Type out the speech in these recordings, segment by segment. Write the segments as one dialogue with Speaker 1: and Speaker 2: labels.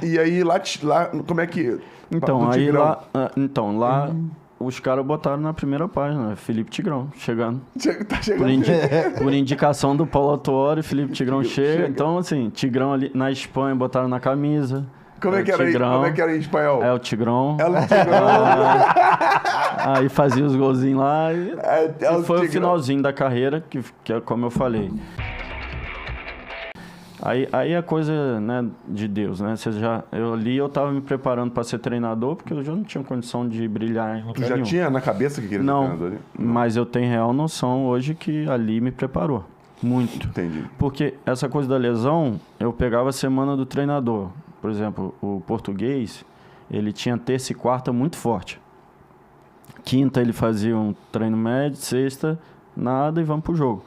Speaker 1: E aí, lá como é que...
Speaker 2: Então, aí lá os caras botaram na primeira página, Felipe Tigrão, chegando.
Speaker 1: Tá chegando.
Speaker 2: Por indicação do Paulo Autuori, Felipe Tigrão chega. Então, assim, Tigrão ali na Espanha botaram na camisa.
Speaker 1: Como é que era em espanhol?
Speaker 2: É o Tigrão.
Speaker 1: É o Tigrão.
Speaker 2: Aí fazia os golzinhos lá. E foi
Speaker 1: Tigrão.
Speaker 2: o finalzinho da carreira, que é como eu falei. Aí é coisa, né, de Deus, né? Eu tava me preparando para ser treinador, porque eu já não tinha condição de brilhar em lugar
Speaker 1: Tu já
Speaker 2: nenhum.
Speaker 1: tinha na cabeça que queria ser treinador ali?
Speaker 2: Não, mas eu tenho real noção hoje que ali me preparou. Muito.
Speaker 1: Entendi.
Speaker 2: Porque essa coisa da lesão, eu pegava a semana do treinador. Por exemplo, o português, ele tinha terça e quarta muito forte. Quinta ele fazia um treino médio, sexta, nada e vamos pro jogo.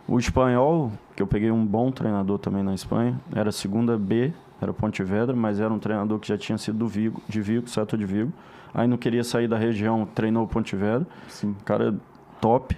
Speaker 2: O espanhol, que eu peguei um bom treinador também na Espanha, era segunda B, era Pontevedra, mas era um treinador que já tinha sido de Vigo, Celta de Vigo. Aí não queria sair da região, treinou o Pontevedra.
Speaker 1: Sim.
Speaker 2: Cara top.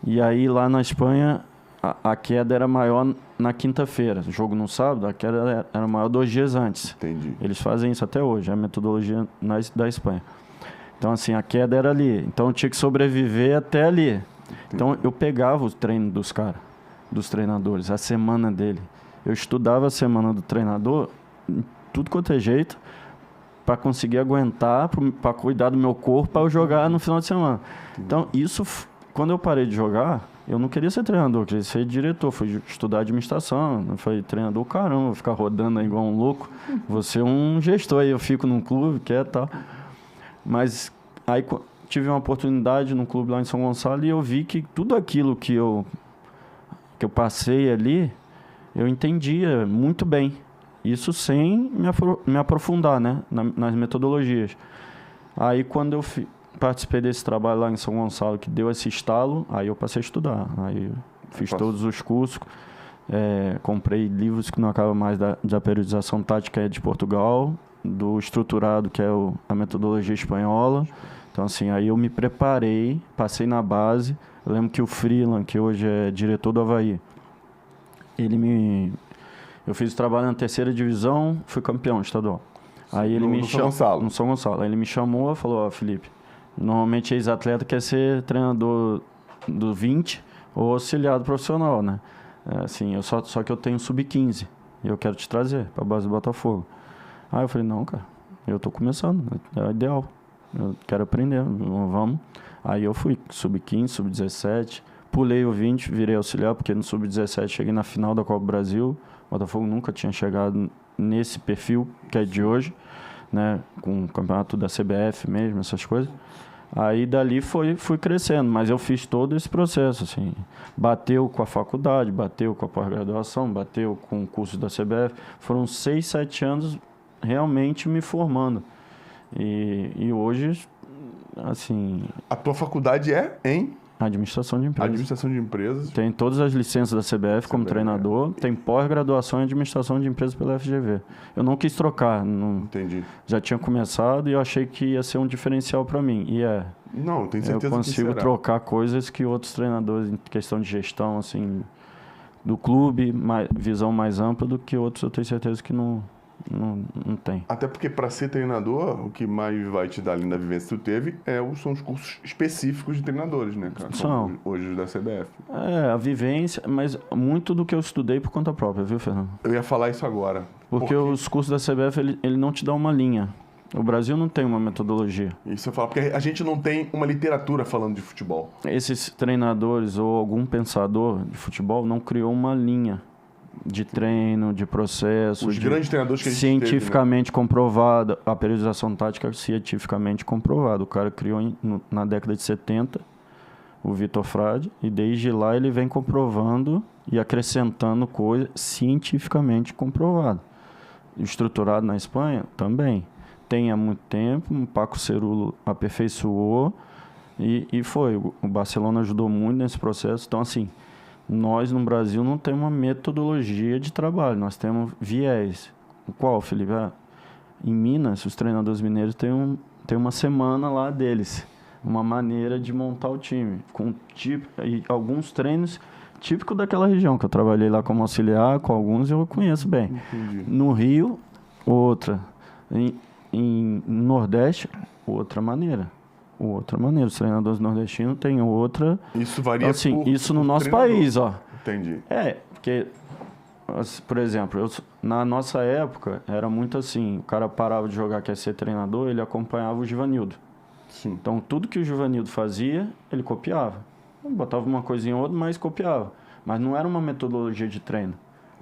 Speaker 2: E aí lá na Espanha, a queda era maior na quinta-feira. Jogo no sábado, a queda era maior 2 dias antes.
Speaker 1: Entendi.
Speaker 2: Eles fazem isso até hoje, é a metodologia da Espanha. Então, assim, a queda era ali. Então, eu tinha que sobreviver até ali. Então, eu pegava o treino dos caras, dos treinadores, a semana dele. Eu estudava a semana do treinador, em tudo quanto é jeito, para conseguir aguentar, para cuidar do meu corpo, para eu jogar no final de semana. Então, isso, quando eu parei de jogar, eu não queria ser treinador, eu queria ser diretor. Fui estudar administração, foi treinador, caramba, vou ficar rodando aí igual um louco. Vou ser um gestor aí, eu fico num clube, que é tal. Mas aí tive uma oportunidade num clube lá em São Gonçalo e eu vi que tudo aquilo que eu passei ali, eu entendia muito bem. Isso sem me aprofundar, né, nas metodologias. Aí quando eu participei desse trabalho lá em São Gonçalo, que deu esse estalo, aí eu passei a estudar. Aí eu fiz todos os cursos, comprei livros que não acabam mais da periodização tática de Portugal, do estruturado, que é a metodologia espanhola. Então, assim, aí eu me preparei, passei na base. Eu lembro que o Freeland, que hoje é diretor do Avaí, eu fiz o trabalho na terceira divisão, fui campeão estadual. Aí ele me chamou... No São Gonçalo. Aí ele me chamou e falou, ó, Felipe, normalmente ex-atleta quer ser treinador do 20 ou auxiliado profissional, né? Assim, só que eu tenho sub-15 e eu quero te trazer para a base do Botafogo. Aí eu falei, não, cara, eu tô começando, é o ideal. Eu quero aprender, vamos. Aí eu fui, sub-15, sub-17, pulei o 20, virei auxiliar, porque no sub-17 cheguei na final da Copa do Brasil. O Botafogo nunca tinha chegado nesse perfil que é de hoje, né? Com o campeonato da CBF mesmo, essas coisas. Aí dali fui crescendo, mas eu fiz todo esse processo, assim. Bateu com a faculdade, bateu com a pós-graduação, bateu com o curso da CBF. Foram 6, 7 anos realmente me formando. E hoje, assim...
Speaker 1: A tua faculdade é em?
Speaker 2: Administração de empresas.
Speaker 1: Administração de empresas.
Speaker 2: Tem todas as licenças da CBF como treinador. Tem pós-graduação em administração de empresas pela FGV. Eu não quis trocar.
Speaker 1: Entendi.
Speaker 2: Já tinha começado e eu achei que ia ser um diferencial para mim. E
Speaker 1: Não, tenho certeza que
Speaker 2: eu consigo trocar coisas que outros treinadores, em questão de gestão, assim, do clube, visão mais ampla do que outros, eu tenho certeza que não tem.
Speaker 1: Até porque para ser treinador, o que mais vai te dar ali na vivência que tu teve são os cursos específicos de treinadores, né, cara?
Speaker 2: São.
Speaker 1: Hoje os da CBF.
Speaker 2: A vivência, mas muito do que eu estudei por conta própria, viu, Fernando?
Speaker 1: Eu ia falar isso agora.
Speaker 2: Porque os cursos da CBF, ele não te dá uma linha. O Brasil não tem uma metodologia.
Speaker 1: Isso eu falo, porque a gente não tem uma literatura falando de futebol.
Speaker 2: Esses treinadores ou algum pensador de futebol não criou uma linha de treino, de processo.
Speaker 1: Os grandes treinadores que a gente
Speaker 2: cientificamente
Speaker 1: teve, né?
Speaker 2: comprovada, a periodização tática é cientificamente comprovada. O cara criou na década de 70 o Vitor Frade e desde lá ele vem comprovando e acrescentando coisas cientificamente comprovadas. Estruturado na Espanha também. Tem há muito tempo, o Paco Cerulo aperfeiçoou e foi. O Barcelona ajudou muito nesse processo. Então, assim, nós no Brasil não temos uma metodologia de trabalho, nós temos viés. O qual, Felipe? Em Minas, os treinadores mineiros têm uma semana lá deles, uma maneira de montar o time, e alguns treinos típicos daquela região, que eu trabalhei lá como auxiliar, com alguns eu conheço bem.
Speaker 1: Entendi.
Speaker 2: No Rio, outra. Em Nordeste, outra maneira. Os treinadores nordestinos têm outra...
Speaker 1: Isso varia
Speaker 2: assim, isso no nosso país, ó.
Speaker 1: Entendi.
Speaker 2: Porque, por exemplo, na nossa época, era muito assim, o cara parava de jogar, quer ser treinador, ele acompanhava o Givanildo.
Speaker 1: Sim.
Speaker 2: Então, tudo que o Givanildo fazia, ele copiava. Ele botava uma coisinha ou outra, mas copiava. Mas não era uma metodologia de treino.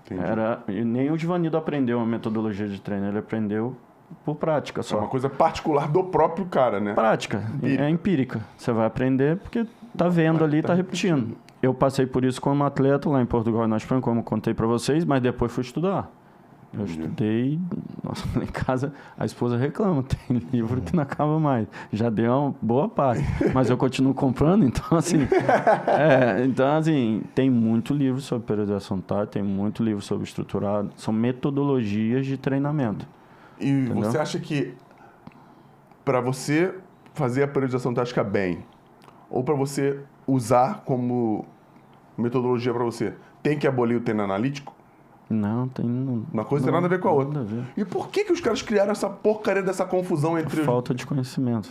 Speaker 1: Entendi.
Speaker 2: Nem o Givanildo aprendeu uma metodologia de treino, ele aprendeu por prática só.
Speaker 1: É uma coisa particular do próprio cara, né?
Speaker 2: Prática, é empírica. Você vai aprender porque tá vendo ali, tá repetindo. Eu passei por isso como atleta lá em Portugal e na Espanha, como eu contei para vocês, mas depois fui estudar. Eu estudei, nossa, lá em casa a esposa reclama, tem livro que não acaba mais. Já deu uma boa parte, mas eu continuo comprando, então assim, tem muito livro sobre periodização tática, tem muito livro sobre estruturado, são metodologias de treinamento.
Speaker 1: E entendeu? Você acha que para você fazer a periodização tática bem, ou para você usar como metodologia para você, tem que abolir o treino analítico?
Speaker 2: Não, tem...
Speaker 1: Uma coisa tem nada a ver com a outra.
Speaker 2: Nada a ver.
Speaker 1: E por que os caras criaram essa porcaria dessa confusão entre...
Speaker 2: Falta de conhecimento,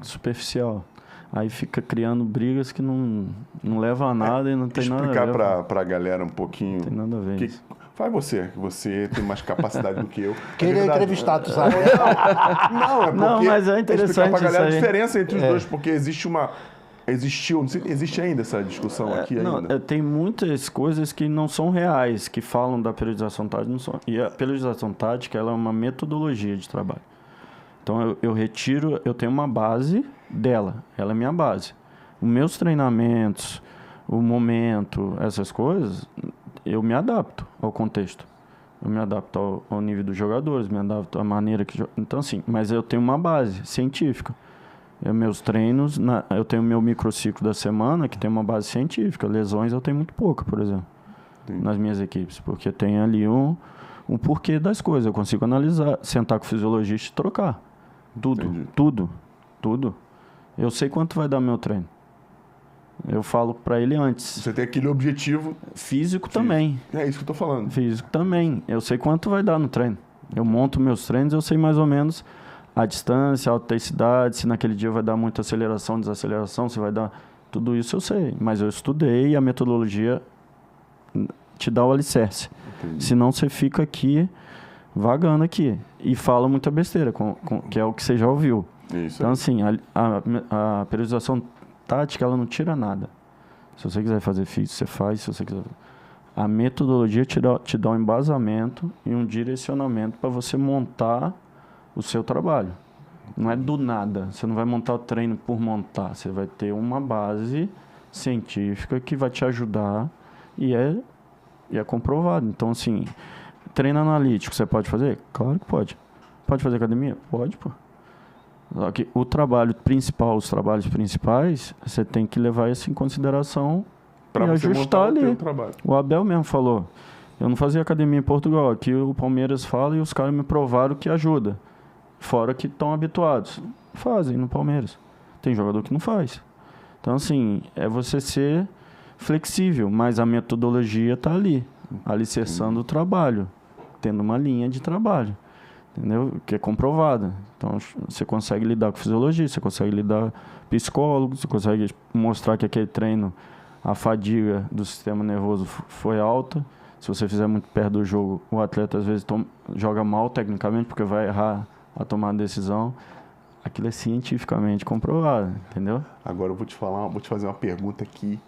Speaker 2: superficial. Aí fica criando brigas que não levam a nada e não tem nada a ver.
Speaker 1: Explicar pra galera um pouquinho...
Speaker 2: Não tem nada a ver isso.
Speaker 1: Faz você, que você tem mais capacidade do que eu.
Speaker 3: Queria entrevistar, tu sabe?
Speaker 1: Não, é porque...
Speaker 2: Não, mas é interessante
Speaker 1: explicar pra galera a
Speaker 2: isso aí.
Speaker 1: diferença entre os dois, porque existe existiu, não sei, existe ainda essa discussão aqui ainda?
Speaker 2: Tem muitas coisas que não são reais, que falam da periodização tática, não são. E a periodização tática, ela é uma metodologia de trabalho. Então, eu retiro, eu tenho uma base dela, ela é minha base. Os meus treinamentos, o momento, essas coisas, eu me adapto ao contexto. Eu me adapto ao nível dos jogadores, me adapto à maneira que... Então, assim, mas eu tenho uma base científica. Meus treinos, eu tenho meu microciclo da semana, que tem uma base científica. Lesões eu tenho muito pouca, por exemplo, nas minhas equipes. Porque tem ali um porquê das coisas. Eu consigo analisar, sentar com o fisiologista e trocar. Tudo. Eu sei quanto vai dar meu treino. Eu falo para ele antes.
Speaker 1: Você tem aquele objetivo...
Speaker 2: Físico também.
Speaker 1: É isso que eu tô falando.
Speaker 2: Físico também. Eu sei quanto vai dar no treino. Eu monto meus treinos, eu sei mais ou menos a distância, a intensidade, se naquele dia vai dar muita aceleração, desaceleração, se vai dar... Tudo isso eu sei. Mas eu estudei e a metodologia te dá o alicerce.
Speaker 1: Entendi.
Speaker 2: Senão você fica aqui, vagando aqui. E fala muita besteira, que é o que você já ouviu.
Speaker 1: Isso.
Speaker 2: Então, assim, a periodização tática, ela não tira nada. Se você quiser fazer físico, você faz. Se você quiser... A metodologia te dá um embasamento e um direcionamento para você montar o seu trabalho. Não é do nada. Você não vai montar o treino por montar. Você vai ter uma base científica que vai te ajudar e é comprovado. Então, assim, treino analítico, você pode fazer? Claro que pode. Pode fazer academia? Pode, pô. Só que o trabalho principal, os trabalhos principais, você tem que levar isso em consideração
Speaker 1: pra
Speaker 2: e ajustar ali.
Speaker 1: O
Speaker 2: Abel mesmo falou, eu não fazia academia em Portugal, aqui o Palmeiras fala e os caras me provaram que ajuda. Fora que estão habituados. Fazem no Palmeiras. Tem jogador que não faz. Então, assim, é você ser flexível, mas a metodologia está ali, alicerçando o trabalho, tendo uma linha de trabalho. Entendeu? Que é comprovada. Então, você consegue lidar com fisiologia, você consegue lidar com psicólogo, você consegue mostrar que aquele treino, a fadiga do sistema nervoso foi alta. Se você fizer muito perto do jogo, o atleta às vezes joga mal tecnicamente, porque vai errar a tomar a decisão. Aquilo é cientificamente comprovado, entendeu?
Speaker 1: Agora eu vou te fazer uma pergunta que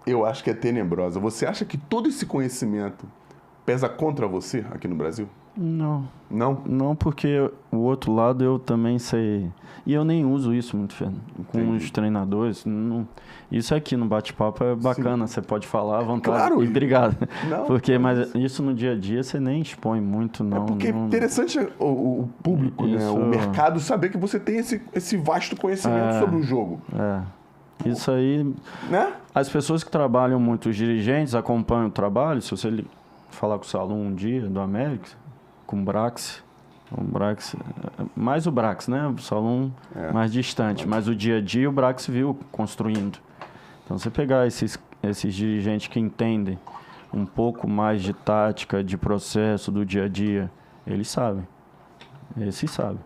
Speaker 1: eu acho que é tenebrosa. Você acha que todo esse conhecimento pesa contra você aqui no Brasil?
Speaker 2: Não.
Speaker 1: Não?
Speaker 2: Não, porque o outro lado eu também sei. E eu nem uso isso muito, Fernando. Com os treinadores. Não, isso aqui no bate-papo é bacana. Sim. Você pode falar à vontade. Claro. E obrigado. Não, mas isso no dia a dia você nem expõe muito, não.
Speaker 1: É porque é interessante o público, né? O mercado saber que você tem esse vasto conhecimento sobre o jogo.
Speaker 2: Isso aí...
Speaker 1: Né?
Speaker 2: As pessoas que trabalham muito, os dirigentes, acompanham o trabalho. Se você falar com o Salum um dia, do América... com o Brax, mais o Brax, né? O Salum mais distante, mas o dia a dia o Brax viu construindo. Então, você pegar esses dirigentes que entendem um pouco mais de tática, de processo do dia a dia, Eles sabem. Esse sabe.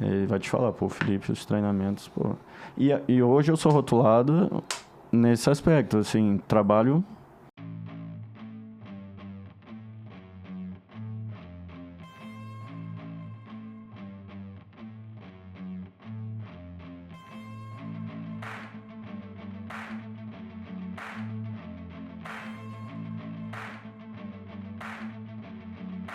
Speaker 2: Ele vai te falar, pô, Felipe, os treinamentos, pô... E hoje eu sou rotulado nesse aspecto, assim, trabalho